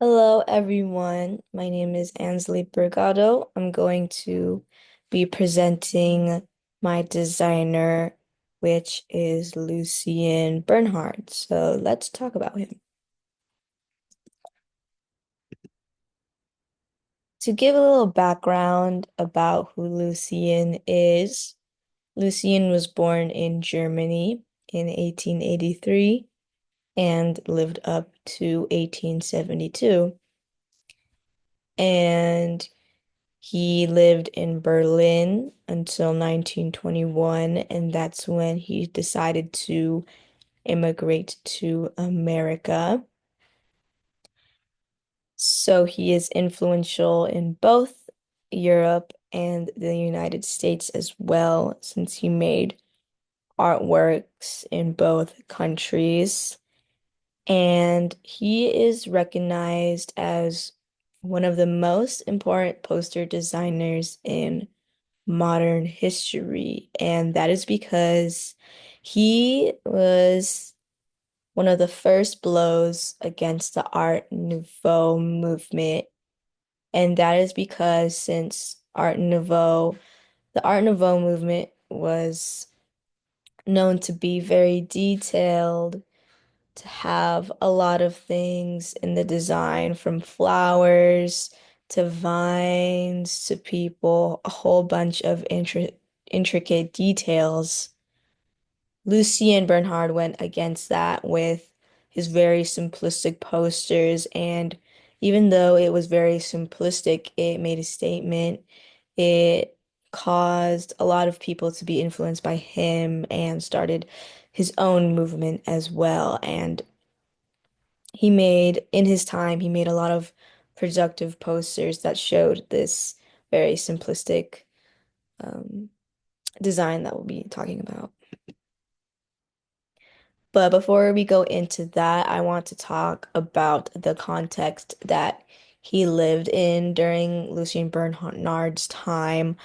Hello, everyone. My name is Ansley Bergado. I'm going to be presenting my designer, which is Lucian Bernhard. So let's talk about him. To give a little background about who Lucian is, Lucian was born in Germany in 1883 and lived up to 1872. And he lived in Berlin until 1921, and that's when he decided to immigrate to America. So he is influential in both Europe and the United States as well, since he made artworks in both countries. And he is recognized as one of the most important poster designers in modern history. And that is because he was one of the first blows against the Art Nouveau movement. And that is because since the Art Nouveau movement was known to be very detailed, to have a lot of things in the design, from flowers to vines to people, a whole bunch of intricate details. Lucian Bernhard went against that with his very simplistic posters, and even though it was very simplistic, it made a statement. It caused a lot of people to be influenced by him and started his own movement as well. And in his time, he made a lot of productive posters that showed this very simplistic um, design that we'll be talking about. But before we go into that, I want to talk about the context that he lived in during Lucian Bernhard's time.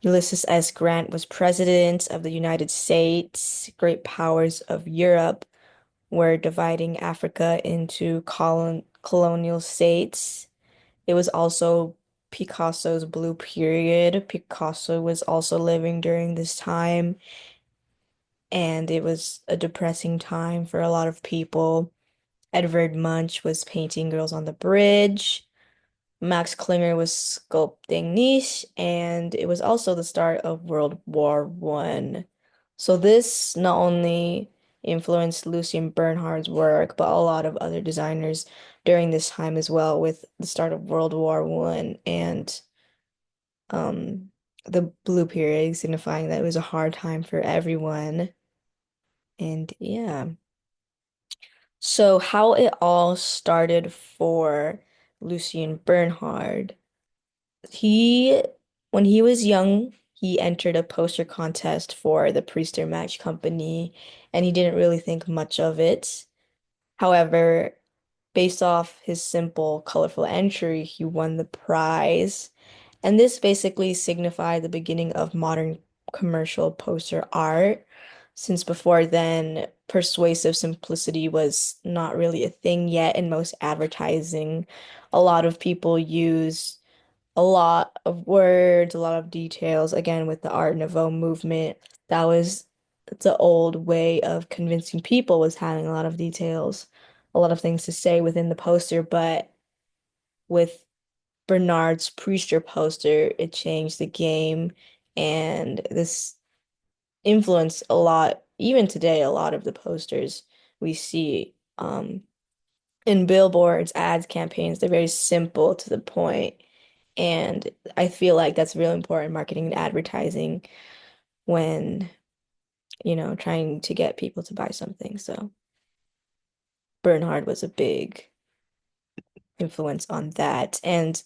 Ulysses S. Grant was president of the United States. Great powers of Europe were dividing Africa into colonial states. It was also Picasso's blue period. Picasso was also living during this time, and it was a depressing time for a lot of people. Edvard Munch was painting Girls on the Bridge. Max Klinger was sculpting Niche, and it was also the start of World War One. So this not only influenced Lucian Bernhard's work, but a lot of other designers during this time as well, with the start of World War One and um the blue period, signifying that it was a hard time for everyone. And yeah. So how it all started for Lucian Bernhard. He, when he was young, he entered a poster contest for the Priester Match Company, and he didn't really think much of it. However, based off his simple, colorful entry, he won the prize. And this basically signified the beginning of modern commercial poster art, since before then, persuasive simplicity was not really a thing yet in most advertising. A lot of people use a lot of words, a lot of details. Again, with the Art Nouveau movement, that was the old way of convincing people, was having a lot of details, a lot of things to say within the poster. But with Bernard's Priester poster, it changed the game, and this influenced a lot, even today, a lot of the posters we see in billboards, ads, campaigns. They're very simple to the point. And I feel like that's really important in marketing and advertising when, trying to get people to buy something. So Bernhard was a big influence on that. And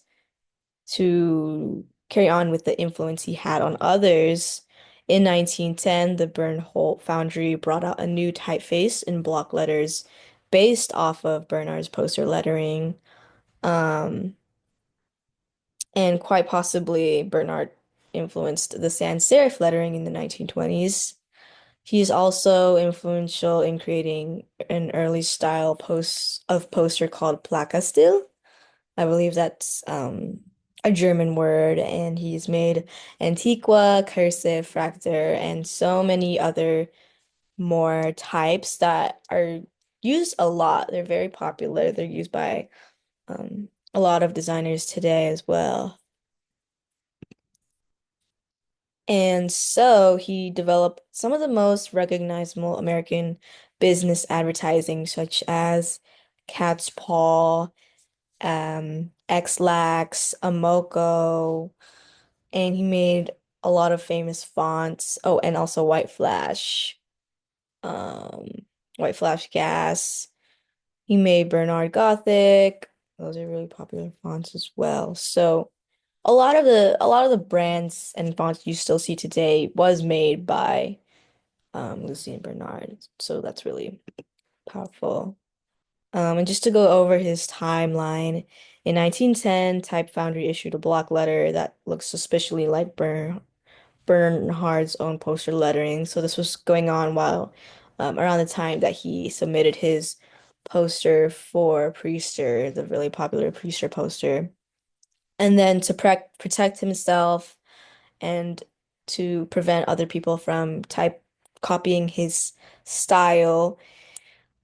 to carry on with the influence he had on others, in 1910, the Bernhold Foundry brought out a new typeface in block letters based off of Bernhard's poster lettering. Um, and quite possibly Bernhard influenced the sans serif lettering in the 1920s. He's also influential in creating an early style poster called placa still. I believe that's a German word, and he's made Antiqua, Cursive, Fractal, and so many other more types that are used a lot. They're very popular. They're used by a lot of designers today as well. And so he developed some of the most recognizable American business advertising, such as Cat's Paw, X-Lax, Amoco, and he made a lot of famous fonts. Oh, and also um, White Flash Gas. He made Bernard Gothic. Those are really popular fonts as well. So a lot of the brands and fonts you still see today was made by Lucian Bernhard. So that's really powerful. And just to go over his timeline, in 1910, Type Foundry issued a block letter that looks suspiciously like Bernhard's own poster lettering. So this was going on while around the time that he submitted his poster for Priester, the really popular Priester poster. And then to protect himself and to prevent other people from type copying his style.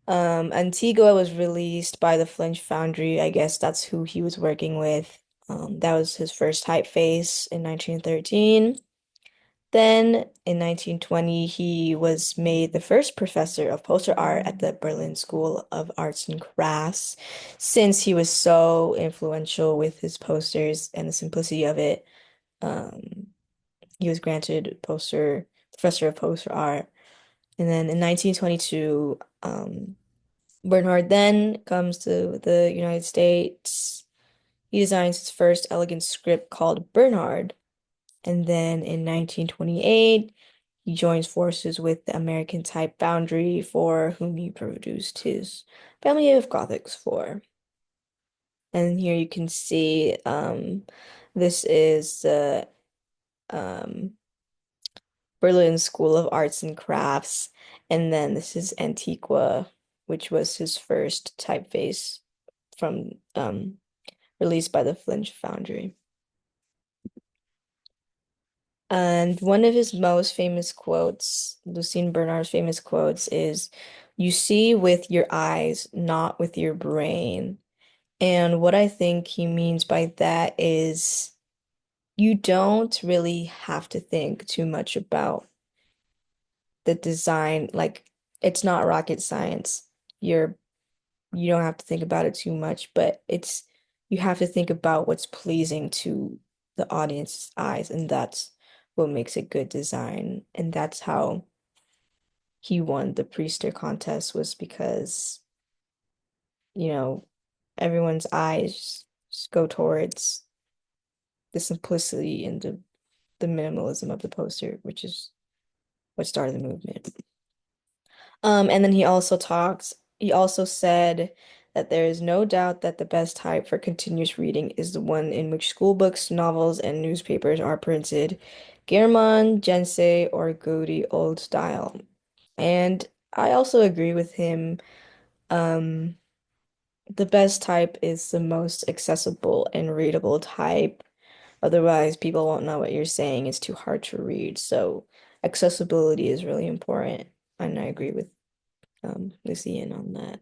Antigua was released by the Flint Foundry. I guess that's who he was working with. That was his first typeface in 1913. Then in 1920, he was made the first professor of poster art at the Berlin School of Arts and Crafts, since he was so influential with his posters and the simplicity of it. Um, he was granted poster professor of poster art. And then in 1922, Bernhard then comes to the United States. He designs his first elegant script called Bernhard. And then in 1928, he joins forces with the American Type Foundry, for whom he produced his family of Gothics for. And here you can see this is the um, Berlin School of Arts and Crafts. And then this is Antiqua, which was his first typeface from released by the Flint Foundry. And one of his most famous quotes, Lucien Bernard's famous quotes, is, "You see with your eyes, not with your brain." And what I think he means by that is you don't really have to think too much about the design. Like, it's not rocket science. You're you don't have to think about it too much, but you have to think about what's pleasing to the audience's eyes, and that's what makes a good design. And that's how he won the Priester contest, was because, you know, everyone's eyes just go towards the simplicity and the minimalism of the poster, which is what started the movement. And then he also said that there is no doubt that the best type for continuous reading is the one in which school books, novels, and newspapers are printed, German, Gensei, or Gothic old style. And I also agree with him. Um, the best type is the most accessible and readable type. Otherwise, people won't know what you're saying. It's too hard to read. So accessibility is really important. And I agree with Lucian on that.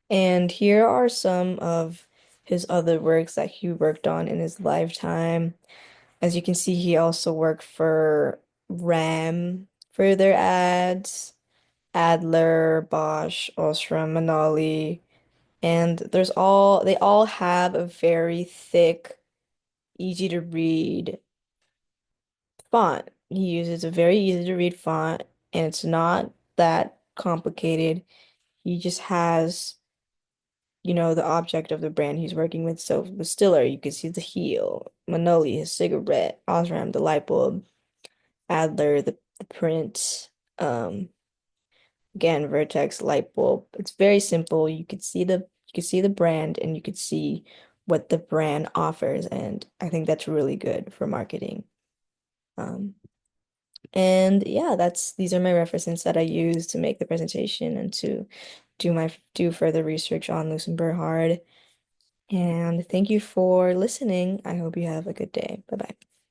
And here are some of his other works that he worked on in his lifetime. As you can see, he also worked for RAM for their ads, Adler, Bosch, Osram, Manali, and they all have a very thick, easy to read font. He uses a very easy to read font, and it's not that complicated. He just has the object of the brand he's working with. So the Stiller, you can see the heel, Manoli, his cigarette, Osram, the light bulb, Adler, the print, again, Vertex light bulb. It's very simple. You could see the brand, and you could see what the brand offers, and I think that's really good for marketing. Um, and yeah, these are my references that I use to make the presentation and to do further research on Lucian Bernhard. And thank you for listening. I hope you have a good day. Bye bye.